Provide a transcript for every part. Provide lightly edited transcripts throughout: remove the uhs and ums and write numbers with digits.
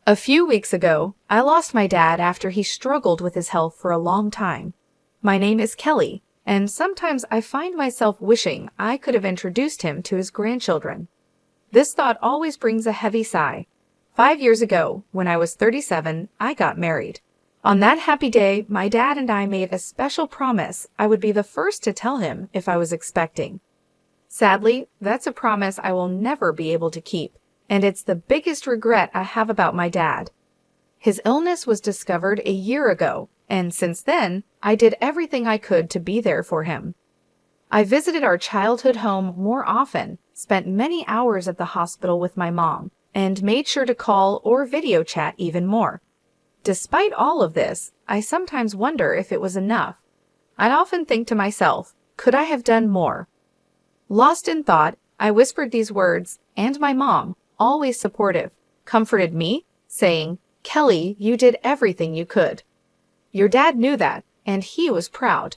A few weeks ago, I lost my dad after he struggled with his health for a long time. My name is Kelly, and sometimes I find myself wishing I could have introduced him to his grandchildren. This thought always brings a heavy sigh. 5 years ago, when I was 37, I got married. On that happy day, my dad and I made a special promise I would be the first to tell him if I was expecting. Sadly, that's a promise I will never be able to keep, and it's the biggest regret I have about my dad. His illness was discovered a year ago, and since then, I did everything I could to be there for him. I visited our childhood home more often, spent many hours at the hospital with my mom, and made sure to call or video chat even more. Despite all of this, I sometimes wonder if it was enough. I'd often think to myself, could I have done more? Lost in thought, I whispered these words, and my mom, always supportive, comforted me, saying, "Kelly, you did everything you could." Your dad knew that, and he was proud.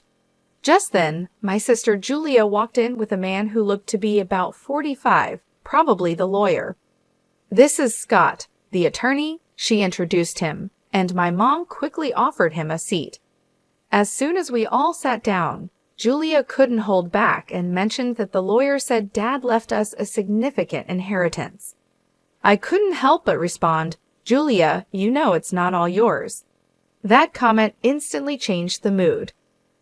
Just then, my sister Julia walked in with a man who looked to be about 45, probably the lawyer. "This is Scott, the attorney," she introduced him, and my mom quickly offered him a seat. As soon as we all sat down, Julia couldn't hold back and mentioned that the lawyer said Dad left us a significant inheritance. I couldn't help but respond, "Julia, you know it's not all yours." That comment instantly changed the mood.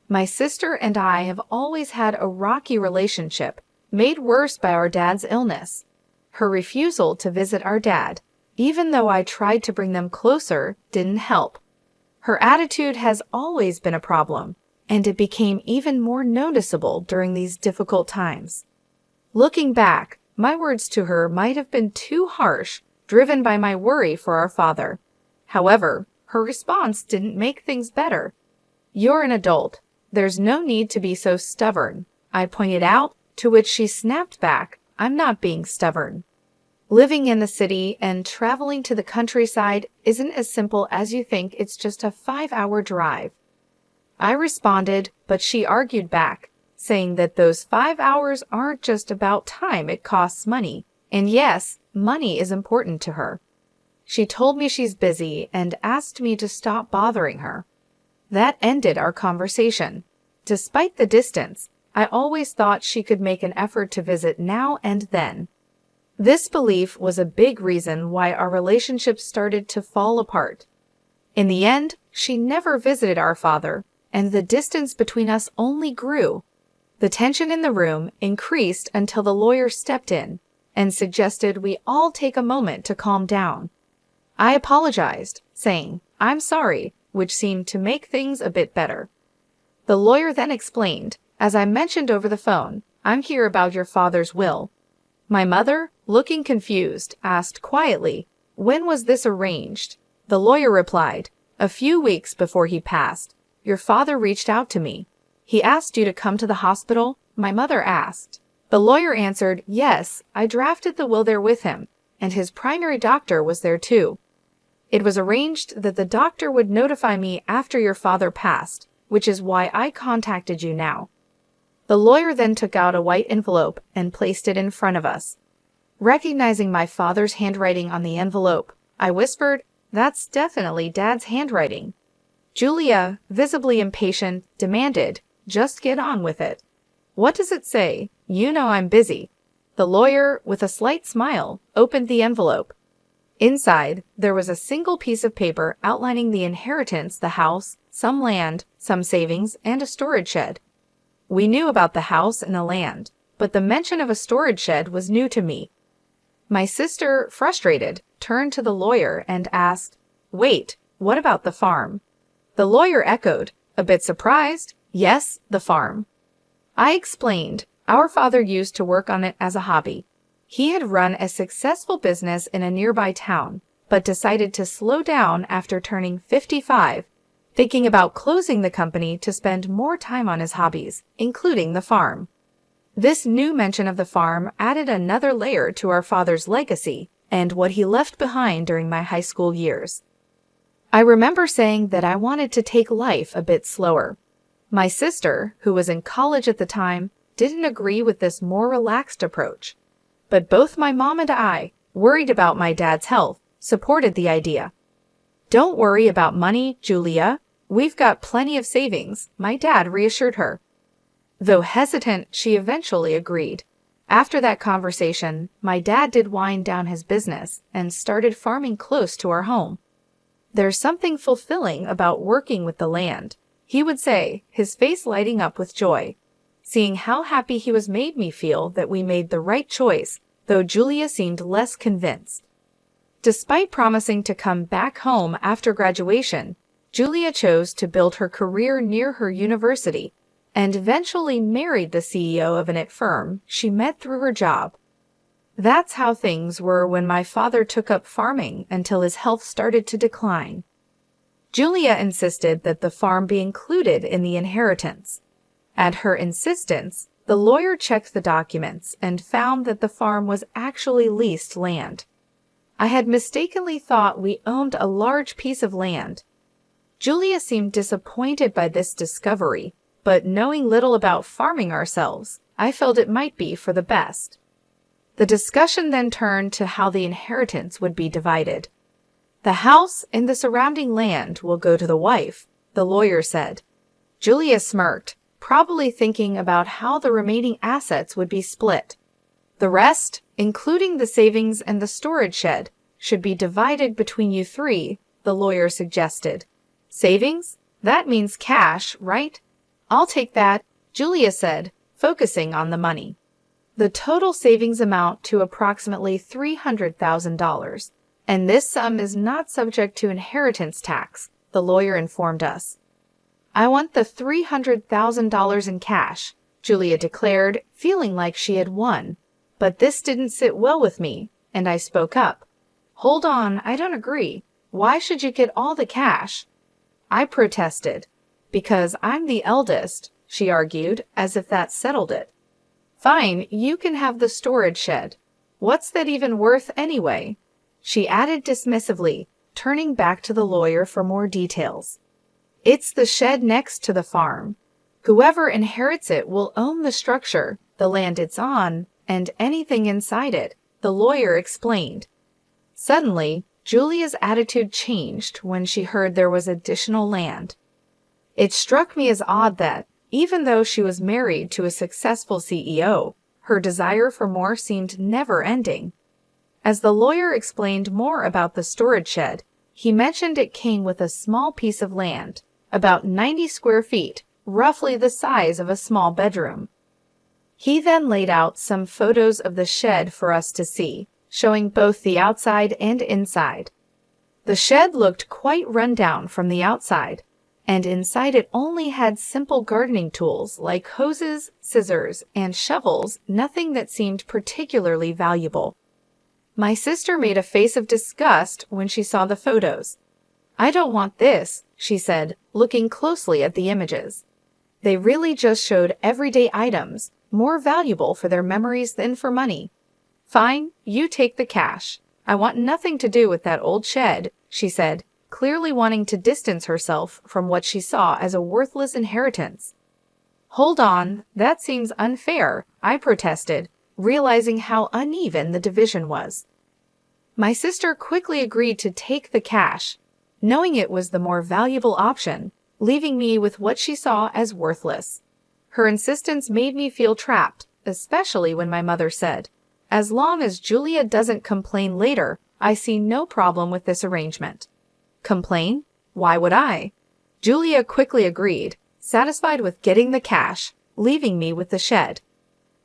My sister and I have always had a rocky relationship, made worse by our dad's illness. Her refusal to visit our dad, even though I tried to bring them closer, didn't help. Her attitude has always been a problem, and it became even more noticeable during these difficult times. Looking back, my words to her might have been too harsh, driven by my worry for our father. However, her response didn't make things better. "You're an adult. There's no need to be so stubborn," I pointed out, to which she snapped back, "I'm not being stubborn. Living in the city and traveling to the countryside isn't as simple as you think. It's just a 5-hour drive." I responded, but she argued back, saying that those 5 hours aren't just about time, it costs money. And yes, money is important to her. She told me she's busy and asked me to stop bothering her. That ended our conversation. Despite the distance, I always thought she could make an effort to visit now and then. This belief was a big reason why our relationship started to fall apart. In the end, she never visited our father, and the distance between us only grew. The tension in the room increased until the lawyer stepped in and suggested we all take a moment to calm down. I apologized, saying, "I'm sorry," which seemed to make things a bit better. The lawyer then explained, "As I mentioned over the phone, I'm here about your father's will." My mother, looking confused, asked quietly, "When was this arranged?" The lawyer replied, "A few weeks before he passed. Your father reached out to me. He asked you to come to the hospital?" My mother asked. The lawyer answered, "Yes, I drafted the will there with him, and his primary doctor was there too. It was arranged that the doctor would notify me after your father passed, which is why I contacted you now." The lawyer then took out a white envelope and placed it in front of us. Recognizing my father's handwriting on the envelope, I whispered, "That's definitely Dad's handwriting." Julia, visibly impatient, demanded, "Just get on with it." "What does it say? You know I'm busy." The lawyer, with a slight smile, opened the envelope. Inside, there was a single piece of paper outlining the inheritance, the house, some land, some savings, and a storage shed. We knew about the house and the land, but the mention of a storage shed was new to me. My sister, frustrated, turned to the lawyer and asked, "Wait, what about the farm?" The lawyer echoed, a bit surprised, "Yes, the farm." I explained, our father used to work on it as a hobby. He had run a successful business in a nearby town, but decided to slow down after turning 55, thinking about closing the company to spend more time on his hobbies, including the farm. This new mention of the farm added another layer to our father's legacy and what he left behind during my high school years. I remember saying that I wanted to take life a bit slower. My sister, who was in college at the time, didn't agree with this more relaxed approach. But both my mom and I worried about my dad's health, supported the idea. "Don't worry about money, Julia. We've got plenty of savings," my dad reassured her. Though hesitant, she eventually agreed. After that conversation, my dad did wind down his business and started farming close to our home. "There's something fulfilling about working with the land," he would say, his face lighting up with joy. Seeing how happy he was made me feel that we made the right choice, though Julia seemed less convinced. Despite promising to come back home after graduation, Julia chose to build her career near her university and eventually married the CEO of an IT firm she met through her job. That's how things were when my father took up farming until his health started to decline. Julia insisted that the farm be included in the inheritance. At her insistence, the lawyer checked the documents and found that the farm was actually leased land. I had mistakenly thought we owned a large piece of land. Julia seemed disappointed by this discovery, but knowing little about farming ourselves, I felt it might be for the best. The discussion then turned to how the inheritance would be divided. "The house and the surrounding land will go to the wife," the lawyer said. Julia smirked, probably thinking about how the remaining assets would be split. "The rest, including the savings and the storage shed, should be divided between you three," the lawyer suggested. "Savings? That means cash, right?" "I'll take that," Julia said, focusing on the money. "The total savings amount to approximately $300,000, and this sum is not subject to inheritance tax," the lawyer informed us. "I want the $300,000 in cash," Julia declared, feeling like she had won. But this didn't sit well with me, and I spoke up. "Hold on, I don't agree. Why should you get all the cash?" I protested. "Because I'm the eldest," she argued, as if that settled it. "Fine, you can have the storage shed. What's that even worth anyway?" she added dismissively, turning back to the lawyer for more details. "It's the shed next to the farm. Whoever inherits it will own the structure, the land it's on, and anything inside it," the lawyer explained. Suddenly, Julia's attitude changed when she heard there was additional land. It struck me as odd that, even though she was married to a successful CEO, her desire for more seemed never-ending. As the lawyer explained more about the storage shed, he mentioned it came with a small piece of land, about 90 square feet, roughly the size of a small bedroom. He then laid out some photos of the shed for us to see, showing both the outside and inside. The shed looked quite run down from the outside, and inside it only had simple gardening tools like hoses, scissors, and shovels, nothing that seemed particularly valuable. My sister made a face of disgust when she saw the photos. "I don't want this," she said, looking closely at the images. They really just showed everyday items, more valuable for their memories than for money. "Fine, you take the cash. I want nothing to do with that old shed," she said, clearly wanting to distance herself from what she saw as a worthless inheritance. "Hold on, that seems unfair," I protested, realizing how uneven the division was. My sister quickly agreed to take the cash, knowing it was the more valuable option, leaving me with what she saw as worthless. Her insistence made me feel trapped, especially when my mother said, "As long as Julia doesn't complain later, I see no problem with this arrangement." Complain? Why would I? Julia quickly agreed, satisfied with getting the cash, leaving me with the shed.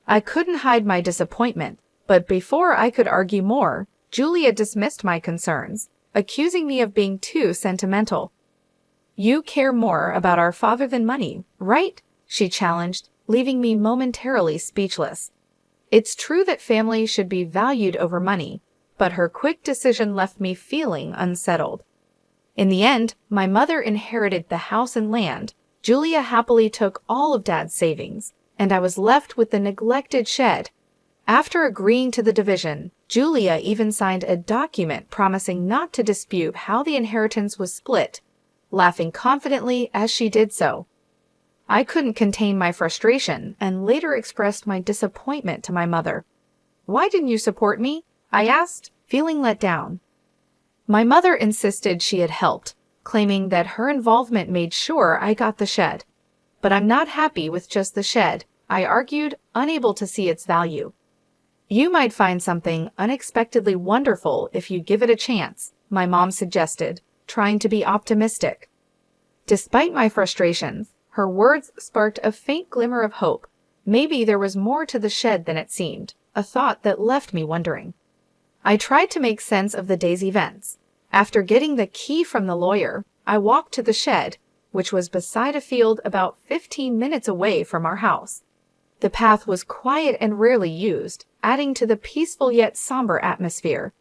I couldn't hide my disappointment, but before I could argue more, Julia dismissed my concerns, accusing me of being too sentimental. "You care more about our father than money, right?" she challenged, leaving me momentarily speechless. It's true that family should be valued over money, but her quick decision left me feeling unsettled. In the end, my mother inherited the house and land, Julia happily took all of Dad's savings, and I was left with the neglected shed. After agreeing to the division, Julia even signed a document promising not to dispute how the inheritance was split, laughing confidently as she did so. I couldn't contain my frustration and later expressed my disappointment to my mother. "Why didn't you support me?" I asked, feeling let down. My mother insisted she had helped, claiming that her involvement made sure I got the shed. But I'm not happy with just the shed, I argued, unable to see its value. You might find something unexpectedly wonderful if you give it a chance, my mom suggested, trying to be optimistic. Despite my frustrations, her words sparked a faint glimmer of hope. Maybe there was more to the shed than it seemed, a thought that left me wondering. I tried to make sense of the day's events. After getting the key from the lawyer, I walked to the shed, which was beside a field about 15 minutes away from our house. The path was quiet and rarely used, adding to the peaceful yet somber atmosphere.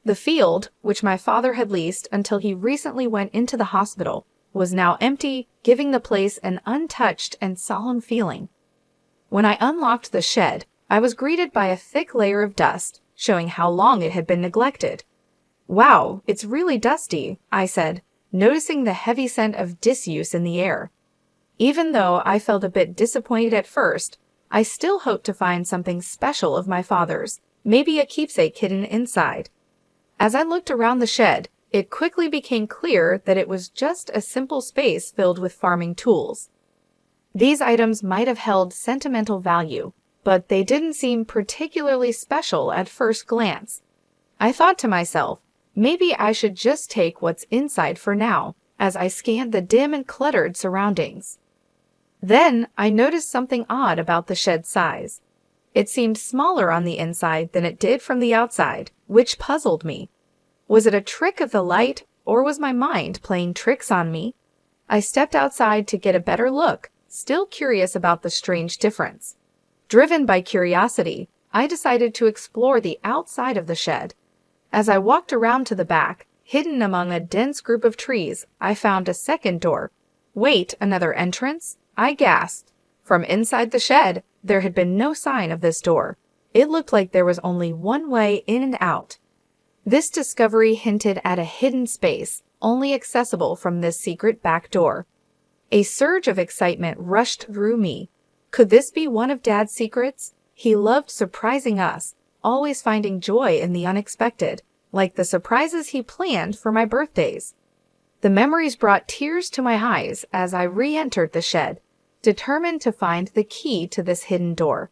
The field, which my father had leased until he recently went into the hospital, was now empty, giving the place an untouched and solemn feeling. When I unlocked the shed, I was greeted by a thick layer of dust, showing how long it had been neglected. "Wow, it's really dusty," I said, noticing the heavy scent of disuse in the air. Even though I felt a bit disappointed at first, I still hoped to find something special of my father's, maybe a keepsake hidden inside. As I looked around the shed, it quickly became clear that it was just a simple space filled with farming tools. These items might have held sentimental value, but they didn't seem particularly special at first glance. I thought to myself, maybe I should just take what's inside for now, as I scanned the dim and cluttered surroundings. Then I noticed something odd about the shed's size. It seemed smaller on the inside than it did from the outside, which puzzled me. Was it a trick of the light, or was my mind playing tricks on me? I stepped outside to get a better look, still curious about the strange difference. Driven by curiosity, I decided to explore the outside of the shed. As I walked around to the back, hidden among a dense group of trees, I found a second door. "Wait, another entrance?" I gasped. From inside the shed, there had been no sign of this door. It looked like there was only one way in and out. This discovery hinted at a hidden space, only accessible from this secret back door. A surge of excitement rushed through me. Could this be one of Dad's secrets? He loved surprising us, always finding joy in the unexpected, like the surprises he planned for my birthdays. The memories brought tears to my eyes as I re-entered the shed, determined to find the key to this hidden door.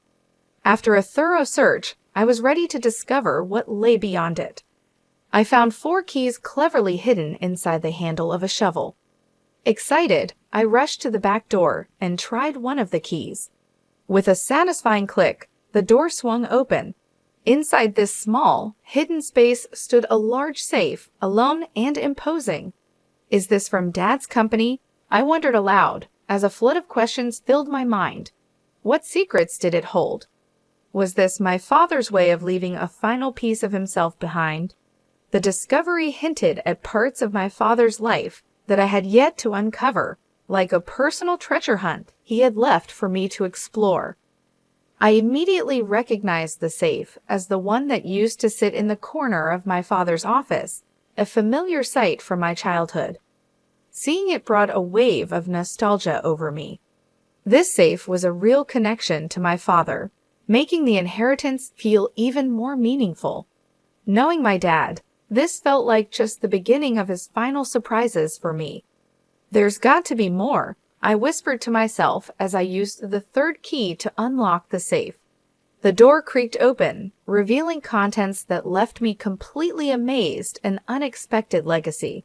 After a thorough search, I was ready to discover what lay beyond it. I found 4 keys cleverly hidden inside the handle of a shovel. Excited, I rushed to the back door and tried one of the keys. With a satisfying click, the door swung open. Inside this small, hidden space stood a large safe, alone and imposing. Is this from Dad's company? I wondered aloud, as a flood of questions filled my mind. What secrets did it hold? Was this my father's way of leaving a final piece of himself behind? The discovery hinted at parts of my father's life that I had yet to uncover, like a personal treasure hunt he had left for me to explore. I immediately recognized the safe as the one that used to sit in the corner of my father's office, a familiar sight from my childhood. Seeing it brought a wave of nostalgia over me. This safe was a real connection to my father, making the inheritance feel even more meaningful. Knowing my dad, this felt like just the beginning of his final surprises for me. "There's got to be more," I whispered to myself as I used the 3rd key to unlock the safe. The door creaked open, revealing contents that left me completely amazed, an unexpected legacy.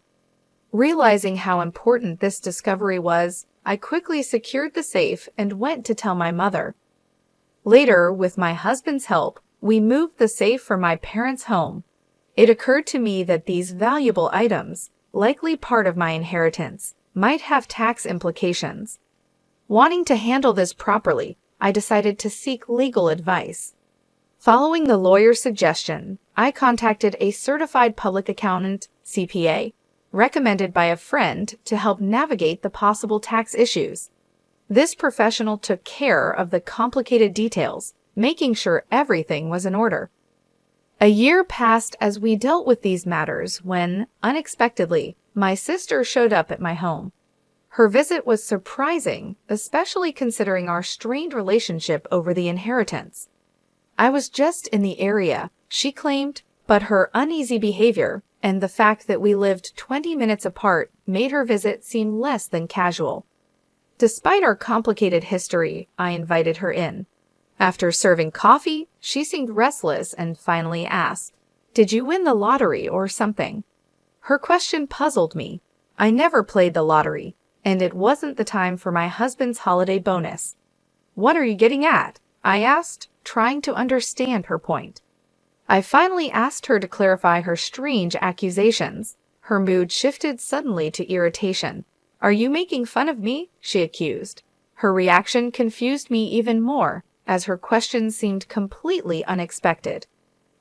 Realizing how important this discovery was, I quickly secured the safe and went to tell my mother. Later, with my husband's help, we moved the safe from my parents' home. It occurred to me that these valuable items, likely part of my inheritance, might have tax implications. Wanting to handle this properly, I decided to seek legal advice. Following the lawyer's suggestion, I contacted a certified public accountant, CPA, recommended by a friend to help navigate the possible tax issues. This professional took care of the complicated details, making sure everything was in order. A year passed as we dealt with these matters when, unexpectedly, my sister showed up at my home. Her visit was surprising, especially considering our strained relationship over the inheritance. I was just in the area, she claimed, but her uneasy behavior, and the fact that we lived 20 minutes apart made her visit seem less than casual. Despite our complicated history, I invited her in. After serving coffee, she seemed restless and finally asked, "Did you win the lottery or something?" Her question puzzled me. I never played the lottery, and it wasn't the time for my husband's holiday bonus. "What are you getting at?" I asked, trying to understand her point. I finally asked her to clarify her strange accusations. Her mood shifted suddenly to irritation. "Are you making fun of me?" she accused. Her reaction confused me even more, as her question seemed completely unexpected.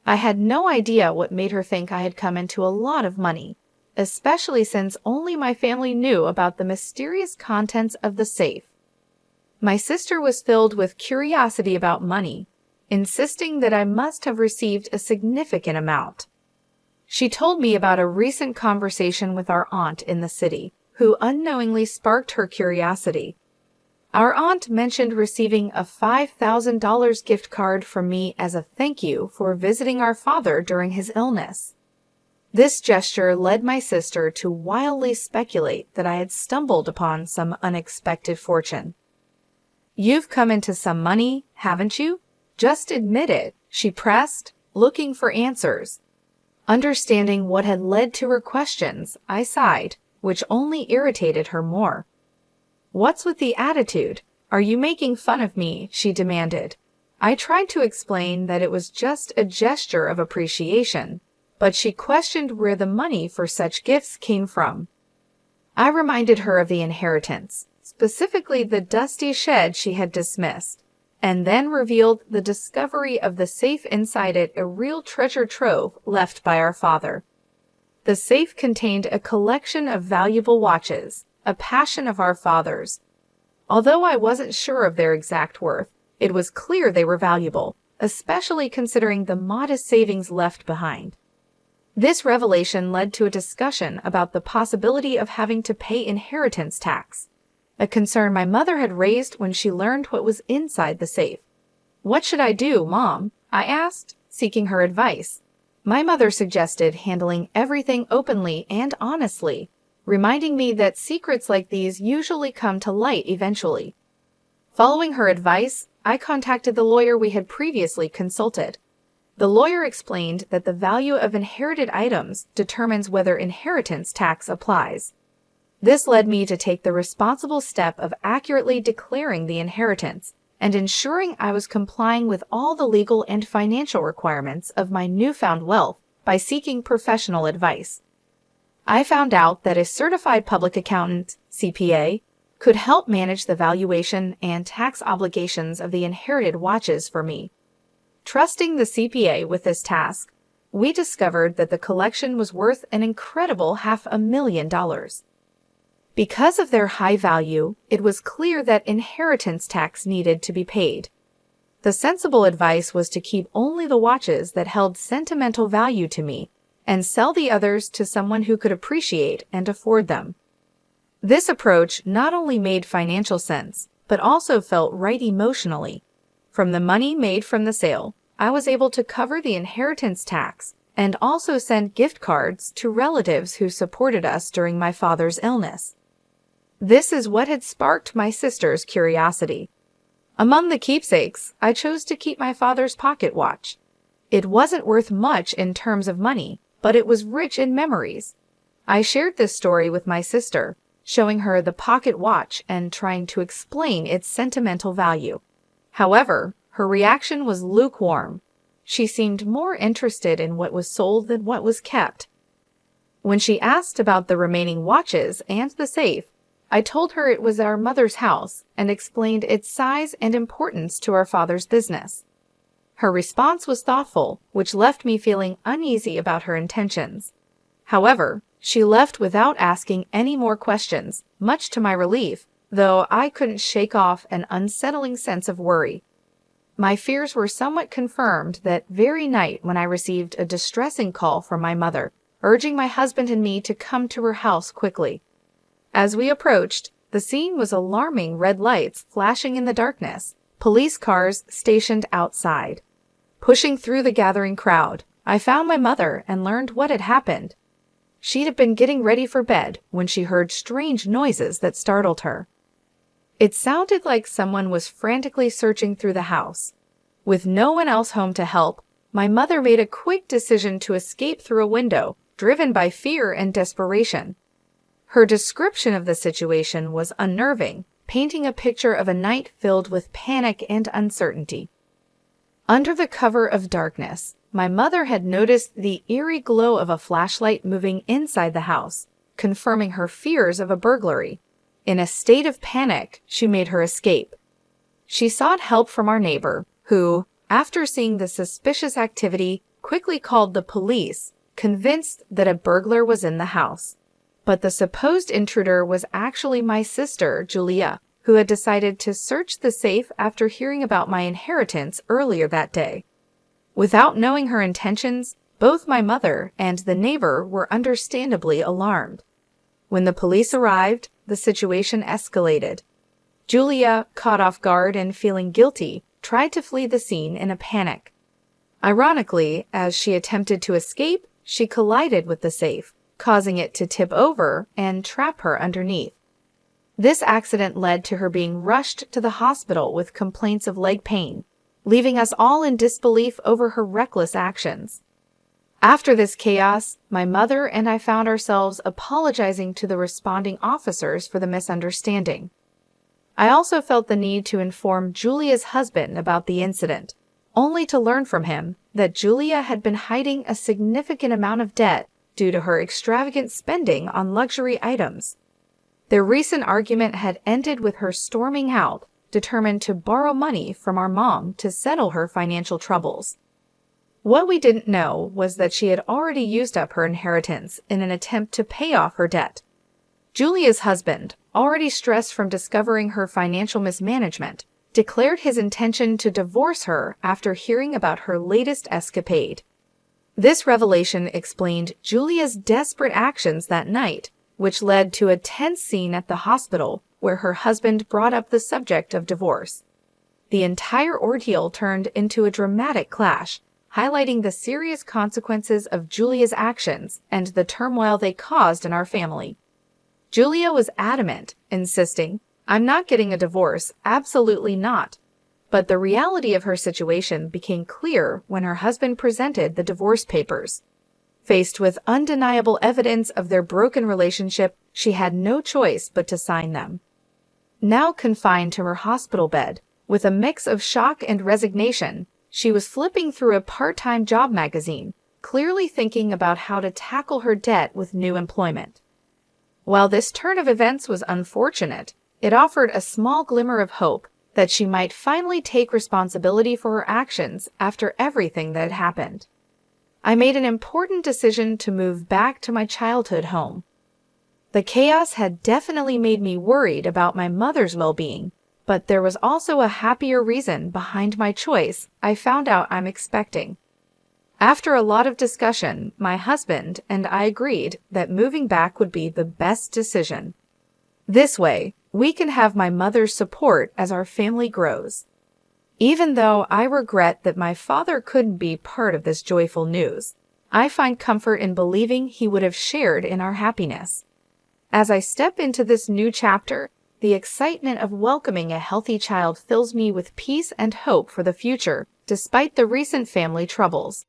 I had no idea what made her think I had come into a lot of money, especially since only my family knew about the mysterious contents of the safe. My sister was filled with curiosity about money, insisting that I must have received a significant amount. She told me about a recent conversation with our aunt in the city, who unknowingly sparked her curiosity. Our aunt mentioned receiving a $5,000 gift card from me as a thank you for visiting our father during his illness. This gesture led my sister to wildly speculate that I had stumbled upon some unexpected fortune. "You've come into some money, haven't you? Just admit it," she pressed, looking for answers. Understanding what had led to her questions, I sighed, which only irritated her more. "What's with the attitude? Are you making fun of me?" she demanded. I tried to explain that it was just a gesture of appreciation, but she questioned where the money for such gifts came from. I reminded her of the inheritance, specifically the dusty shed she had dismissed, and then revealed the discovery of the safe inside it a real treasure trove left by our father. The safe contained a collection of valuable watches, a passion of our father's. Although I wasn't sure of their exact worth, it was clear they were valuable, especially considering the modest savings left behind. This revelation led to a discussion about the possibility of having to pay inheritance tax, a concern my mother had raised when she learned what was inside the safe. "What should I do, Mom?" I asked, seeking her advice. My mother suggested handling everything openly and honestly, reminding me that secrets like these usually come to light eventually. Following her advice, I contacted the lawyer we had previously consulted. The lawyer explained that the value of inherited items determines whether inheritance tax applies. This led me to take the responsible step of accurately declaring the inheritance and ensuring I was complying with all the legal and financial requirements of my newfound wealth by seeking professional advice. I found out that a certified public accountant, CPA, could help manage the valuation and tax obligations of the inherited watches for me. Trusting the CPA with this task, we discovered that the collection was worth an incredible $500,000. Because of their high value, it was clear that inheritance tax needed to be paid. The sensible advice was to keep only the watches that held sentimental value to me and sell the others to someone who could appreciate and afford them. This approach not only made financial sense, but also felt right emotionally. From the money made from the sale, I was able to cover the inheritance tax and also send gift cards to relatives who supported us during my father's illness. This is what had sparked my sister's curiosity. Among the keepsakes, I chose to keep my father's pocket watch. It wasn't worth much in terms of money, but it was rich in memories. I shared this story with my sister, showing her the pocket watch and trying to explain its sentimental value. However, her reaction was lukewarm. She seemed more interested in what was sold than what was kept. When she asked about the remaining watches and the safe, I told her it was our mother's house and explained its size and importance to our father's business. Her response was thoughtful, which left me feeling uneasy about her intentions. However, she left without asking any more questions, much to my relief, though I couldn't shake off an unsettling sense of worry. My fears were somewhat confirmed that very night when I received a distressing call from my mother, urging my husband and me to come to her house quickly. As we approached, the scene was alarming: red lights flashing in the darkness, police cars stationed outside. Pushing through the gathering crowd, I found my mother and learned what had happened. She'd have been getting ready for bed when she heard strange noises that startled her. It sounded like someone was frantically searching through the house. With no one else home to help, my mother made a quick decision to escape through a window, driven by fear and desperation. Her description of the situation was unnerving, painting a picture of a night filled with panic and uncertainty. Under the cover of darkness, my mother had noticed the eerie glow of a flashlight moving inside the house, confirming her fears of a burglary. In a state of panic, she made her escape. She sought help from our neighbor, who, after seeing the suspicious activity, quickly called the police, convinced that a burglar was in the house. But the supposed intruder was actually my sister, Julia, who had decided to search the safe after hearing about my inheritance earlier that day. Without knowing her intentions, both my mother and the neighbor were understandably alarmed. When the police arrived, the situation escalated. Julia, caught off guard and feeling guilty, tried to flee the scene in a panic. Ironically, as she attempted to escape, she collided with the safe, causing it to tip over and trap her underneath. This accident led to her being rushed to the hospital with complaints of leg pain, leaving us all in disbelief over her reckless actions. After this chaos, my mother and I found ourselves apologizing to the responding officers for the misunderstanding. I also felt the need to inform Julia's husband about the incident, only to learn from him that Julia had been hiding a significant amount of debt due to her extravagant spending on luxury items. Their recent argument had ended with her storming out, determined to borrow money from our mom to settle her financial troubles. What we didn't know was that she had already used up her inheritance in an attempt to pay off her debt. Julia's husband, already stressed from discovering her financial mismanagement, declared his intention to divorce her after hearing about her latest escapade. This revelation explained Julia's desperate actions that night, which led to a tense scene at the hospital where her husband brought up the subject of divorce. The entire ordeal turned into a dramatic clash, highlighting the serious consequences of Julia's actions and the turmoil they caused in our family. Julia was adamant, insisting, "I'm not getting a divorce, absolutely not." But the reality of her situation became clear when her husband presented the divorce papers. Faced with undeniable evidence of their broken relationship, she had no choice but to sign them. Now confined to her hospital bed, with a mix of shock and resignation, she was flipping through a part-time job magazine, clearly thinking about how to tackle her debt with new employment. While this turn of events was unfortunate, it offered a small glimmer of hope that she might finally take responsibility for her actions after everything that had happened. I made an important decision to move back to my childhood home. The chaos had definitely made me worried about my mother's well-being, but there was also a happier reason behind my choice I found out I'm expecting. After a lot of discussion, my husband and I agreed that moving back would be the best decision. This way, we can have my mother's support as our family grows. Even though I regret that my father couldn't be part of this joyful news, I find comfort in believing he would have shared in our happiness. As I step into this new chapter, the excitement of welcoming a healthy child fills me with peace and hope for the future, despite the recent family troubles.